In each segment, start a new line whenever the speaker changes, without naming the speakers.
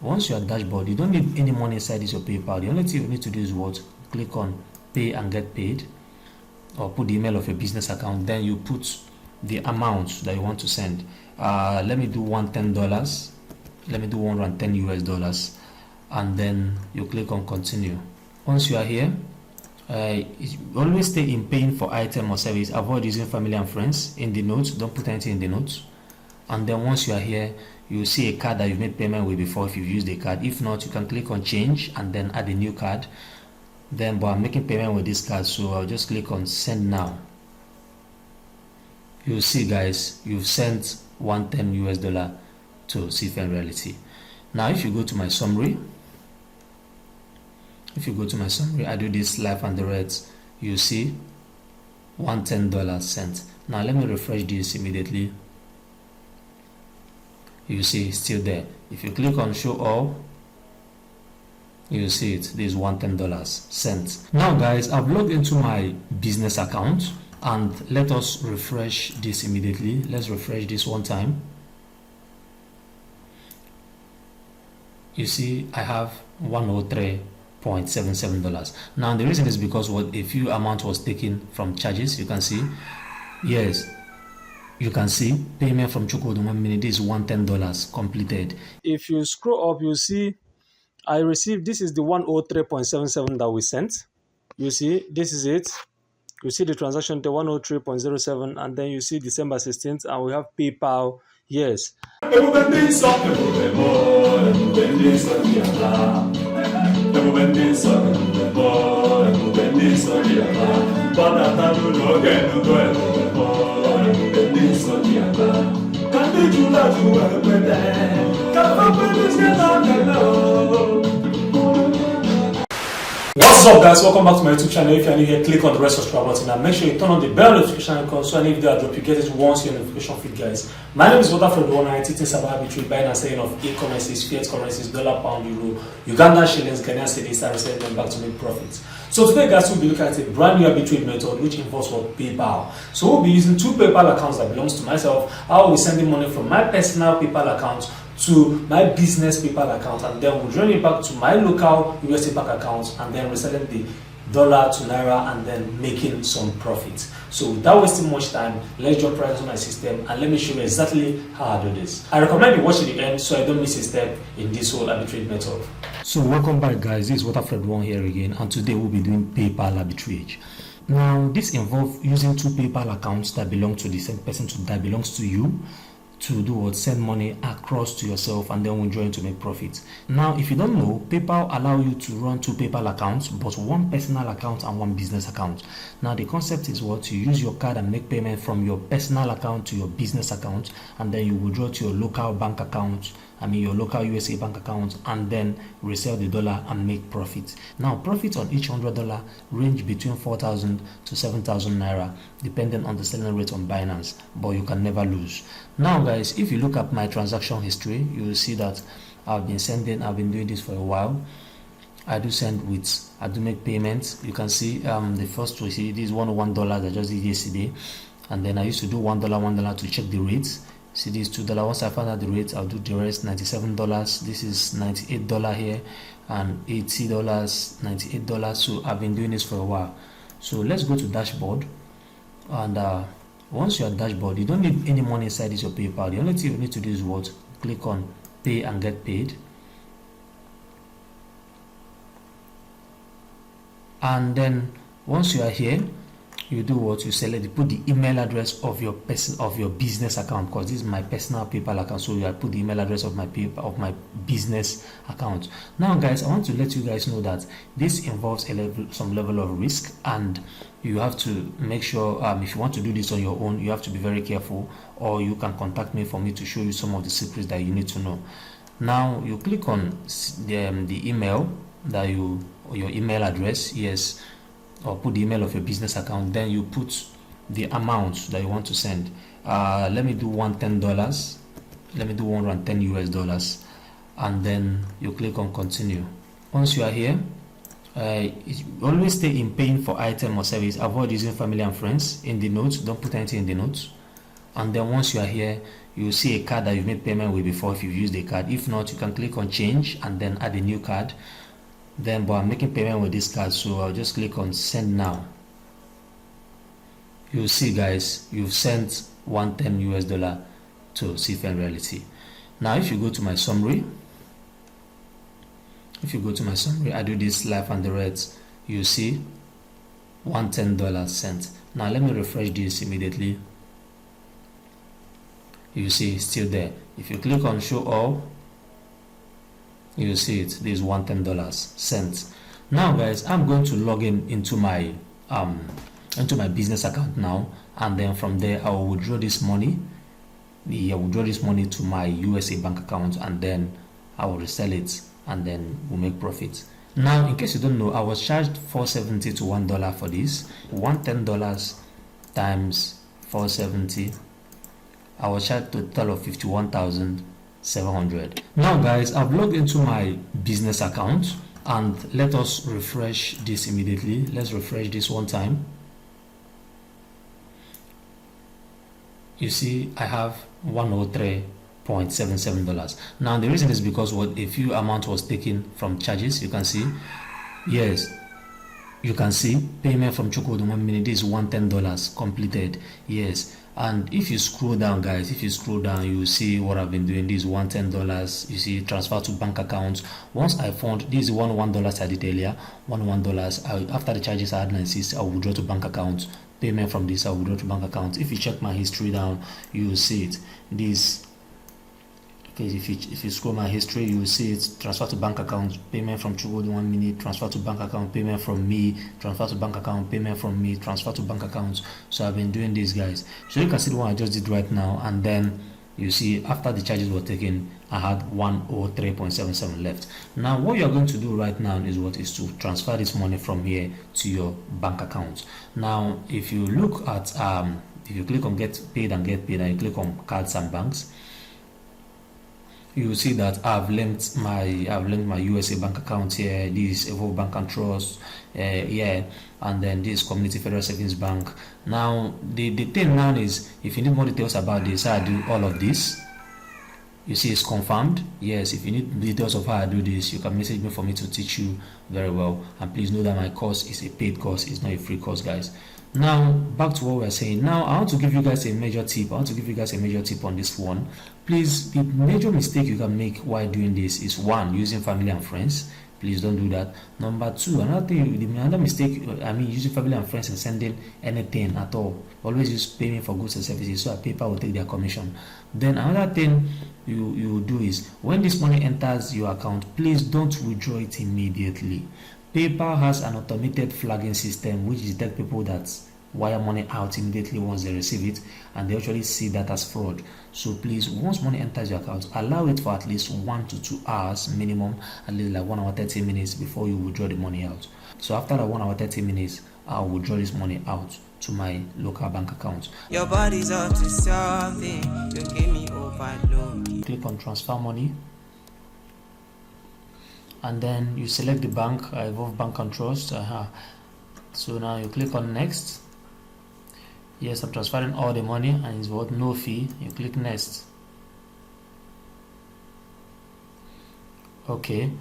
once you're at dashboard, you don't need any money inside this your PayPal. The only thing you need to do is what? Click on pay and get paid, or put the email of your business account. Then you put the amount that you want to send. Let me do $110. Let me do $110 US, and then you click on continue. Once you are here, always stay in paying for item or service. Avoid using family and friends in the notes. Don't put anything in the notes. And then once you are here, you see a card that you've made payment with before if you've used a card. If not, you can click on change and then add a new card. Then, but I'm making payment with this card, so I'll just click on send now. You'll see, guys, you've sent $110 US to C.B.N Reality. Now if you go to my summary, I do this live and direct, you see $110 sent. Now let me refresh this immediately. You see it's still there. If you click on show all, you see it, this $110 sent. Now guys, I've logged into my business account, and let us refresh this immediately. Let's refresh this one time. You see I have $103.77. Now the reason is because what a few amount was taken from charges. You can see, yes, you can see payment from Chukwudu 1 minute is $110 completed. If you scroll up, you see I received, this is the 103.77 that we sent. You see, this is it. You see the transaction to 103.07, and then you see December 16th, and we have PayPal. Yes.
What's up, guys? Welcome back to my YouTube channel. If you're new here, click on the red subscribe button and make sure you turn on the bell notification icon so any video I drop you get it once your notification feed, guys. My name is WATERFRED'S. Teaching about arbitrage, buying and selling of e-currencies, fiat currencies, dollar, pound, euro, Ugandan shillings, Ghanaian cedis, and reselling them back to make profits. So today, guys, we'll be looking at a brand new arbitrage method which involves what? PayPal. So we'll be using two PayPal accounts that belongs to myself. I will be sending money from my personal PayPal account to my business PayPal account, and then we'll join it back to my local USA bank account, and then reselling the dollar to Naira and then making some profit. So without wasting much time, let's jump right into my system and let me show you exactly how I do this. I recommend you watch to the end so I don't miss a step in this whole arbitrage method. So welcome back, guys. This is WATERFRED'S here again, and today we'll be doing PayPal arbitrage. Now this involves using two PayPal accounts that belong to the same person, that belongs to you, to do what? Send money across to yourself, and then we'll join to make profit. Now if you don't know, PayPal allow you to run two PayPal accounts, but one personal account and one business account. Now the concept is what? You use your card and make payment from your personal account to your business account, and then you withdraw to your local bank account, your local USA bank account, and then resell the dollar and make profit. Now profit on each $100 range between 4,000 to 7,000 Naira, depending on the selling rate on Binance, but you can never lose. Now guys, if you look at my transaction history, you will see that I've been doing this for a while. I do make payments. You can see the first we see this $101 I just did yesterday, and then I used to do $1 to check the rates. See these $2. Once I find out the rates, I'll do the rest. $97. This is $98 here, and $80, $98. So I've been doing this for a while. So let's go to dashboard, and once you're at dashboard, you don't need any money inside this your PayPal. The only thing you need to do is what? Click on pay and get paid, and then once you are here, you do what? You select, you put the email address of your business account, because this is my personal PayPal account, so I put the email address of my my business account. Now guys, I want to let you guys know that this involves some level of risk, and you have to make sure if you want to do this on your own, you have to be very careful, or you can contact me for me to show you some of the secrets that you need to know. Now you click on the email that your email address, yes, or put the email of your business account, then you put the amount that you want to send. Let me do $110. Let me do $110 US, and then you click on continue. Once you are here, always stay in paying for item or service. Avoid using family and friends in the notes. Don't put anything in the notes. And then once you are here,
you'll see a card that you've made payment with before if you've used the card. If not, you can click on change and then add a new card. Then, but I'm making payment with this card, so I'll just click on send now. You'll see, guys, you've sent $110 to C.B.N Reality. Now if you go to my summary, I do this life and the reds, you see $110 sent. Now let me refresh this immediately. You see it's still there. If you click on show all, you see it, this $110 sent. Now guys, I'm going to log in into my business account now, and then from there I will withdraw this money. I will withdraw this money to my USA bank account, and then I will resell it, and then we'll make profit. Now, in case you don't know, I was charged $4.70 to $1 for this. $110 times 470, I was charged a total of 51,700. Now guys, I've logged into my business account, and let us refresh this immediately. Let's refresh this one time. You see I have $103.77. Now the reason is because a few amount was taken from charges. You can see, yes, you can see payment from Chukwudu 1 minute is $110 completed. Yes, and if you scroll down, guys, you will see what I've been doing. This $110, you see transfer to bank accounts. Once I found this $1 I did earlier, $1, after the charges I had 96, I will withdraw to bank accounts. Payment from this I will withdraw to bank accounts. If you check my history down, you will see it. This, okay, if you scroll my history, you will see it. Transfer to bank account, payment from Chukwudu 1 minute, transfer to bank account, payment from me, transfer to bank account, payment from me, transfer to bank accounts. So I've been doing this, guys. So you can see the one I just did right now, and then you see after the charges were taken, I had 103.77 left. Now what you are going to do right now is to transfer this money from here to your bank account. Now if you look at if you click on get paid, and you click on cards and banks, you will see that I've linked my USA bank account here. This Evolve Bank and Trust, yeah, and then this Community Federal Savings Bank. Now the thing now is, if you need more details about this, I do all of this. You see it's confirmed. Yes, if you need details of how I do this, you can message me for me to teach you very well. And please know that my course is a paid course, it's not a free course, guys. Now back to what we're saying. Now I want to give you guys a major tip. on this one. Please, the major mistake you can make while doing this is, one, using family and friends. Please don't do that. Number two, another mistake, using family and friends and sending anything at all. Always use payment for goods and services, so that PayPal will take their commission. Then another thing you do is, when this money enters your account, please don't withdraw it immediately. PayPal has an automated flagging system which detects people that wire money out immediately once they receive it, and they actually see that as fraud. So please, once money enters your account, allow it for at least 1 to 2 hours minimum, at least like 1 hour 30 minutes before you withdraw the money out. So after that 1 hour 30 minutes, I'll withdraw this money out to my local bank account.
Your body's up to something, you give me overload.
Click on transfer money, and then you select the bank, Evolve Bank and Trust. So now you click on next. Yes, I'm transferring all the money, and it's what, no fee. You click next. Okay,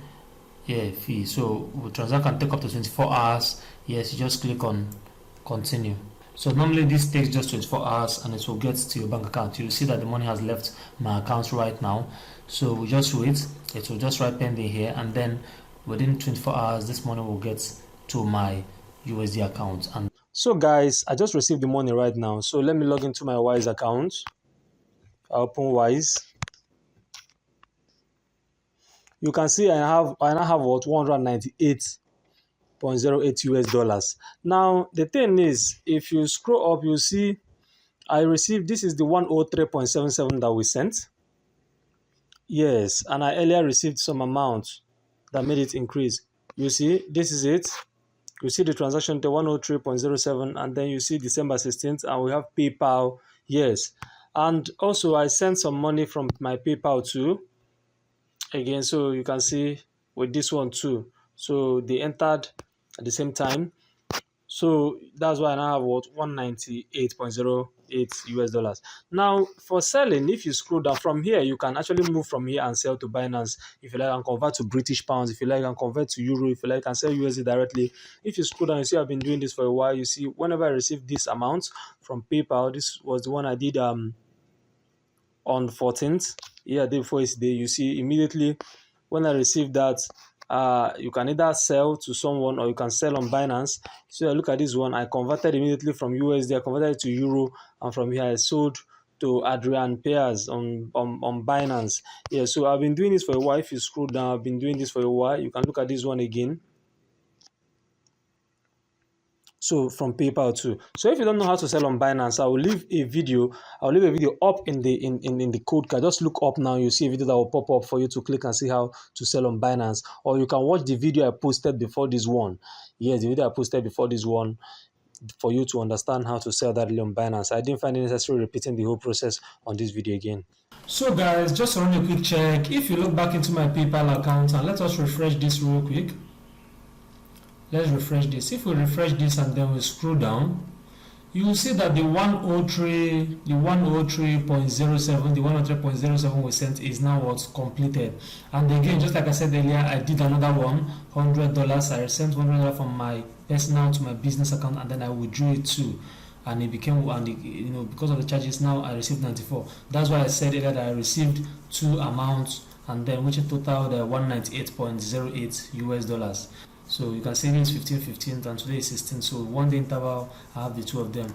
yeah, fee. So transaction can take up to 24 hours. Yes, you just click on continue. So normally this takes just 24 hours, and it will get to your bank account. You'll see that the money has left my account right now. So we just wait. It will just write pending here, and then within 24 hours this money will get to my USD account. And
so guys, I just received the money right now. So let me log into my Wise account. I open Wise. You can see I now have what, $198.08 US. Now the thing is, if you scroll up, you see I received, this is the 103.77 that we sent. Yes, and I earlier received some amount that made it increase. You see, this is it. You see the transaction to 103.07, and then you see December 16th, and we have PayPal. Yes, and also I sent some money from my PayPal too. Again, so you can see with this one too. So they entered at the same time. So that's why I now have what, 198.08 US dollars. Now for selling, if you scroll down from here, you can actually move from here and sell to Binance if you like, and convert to British pounds if you like, and convert to euro if you like, and sell USD directly. If you scroll down, you see I've been doing this for a while. You see whenever I receive this amount from PayPal, this was the one I did on 14th, day before yesterday. You see immediately when I received that, you can either sell to someone or you can sell on Binance. So I look at this one, I converted immediately from USD, I converted it to euro, and from here I sold to Adrian Pairs on Binance. So I've been doing this for a while. If you scroll down, I've been doing this for a while. You can look at this one again. So from PayPal too. So if you don't know how to sell on Binance, I will leave a video up in the code card. Just look up now, you see a video that will pop up for you to click and see how to sell on Binance. Or you can watch the video I posted before this one. Yes, the video I posted before this one, for you to understand how to sell that on Binance. I didn't find it necessary repeating the whole process on this video again.
So guys, just to run a quick check, if you look back into my PayPal account, and let us refresh this real quick. Let's refresh this. If we refresh this and then we scroll down, you will see that the 103.07, the 103.07 we sent is now what's completed. And again, just like I said earlier, I did another one, $100. I sent $100 from my personal to my business account, and then I withdrew it too. And it became, because of the charges, now I received 94. That's why I said earlier that I received two amounts, and then which in total the 198.08 US dollars. So you can see this 15, and today is 16. So 1 day interval, I have the two of them.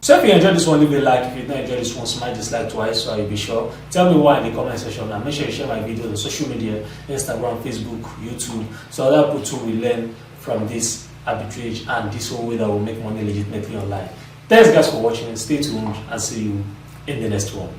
So if you enjoyed this one, leave a like. If you don't enjoy this one, smash dislike twice, so you'll be sure. Tell me why in the comment section, and make sure you share my videos on social media, Instagram, Facebook, YouTube, so other people too will learn from this arbitrage and this whole way that will make money legitimately online. Thanks guys for watching. Stay tuned and see you in the next one.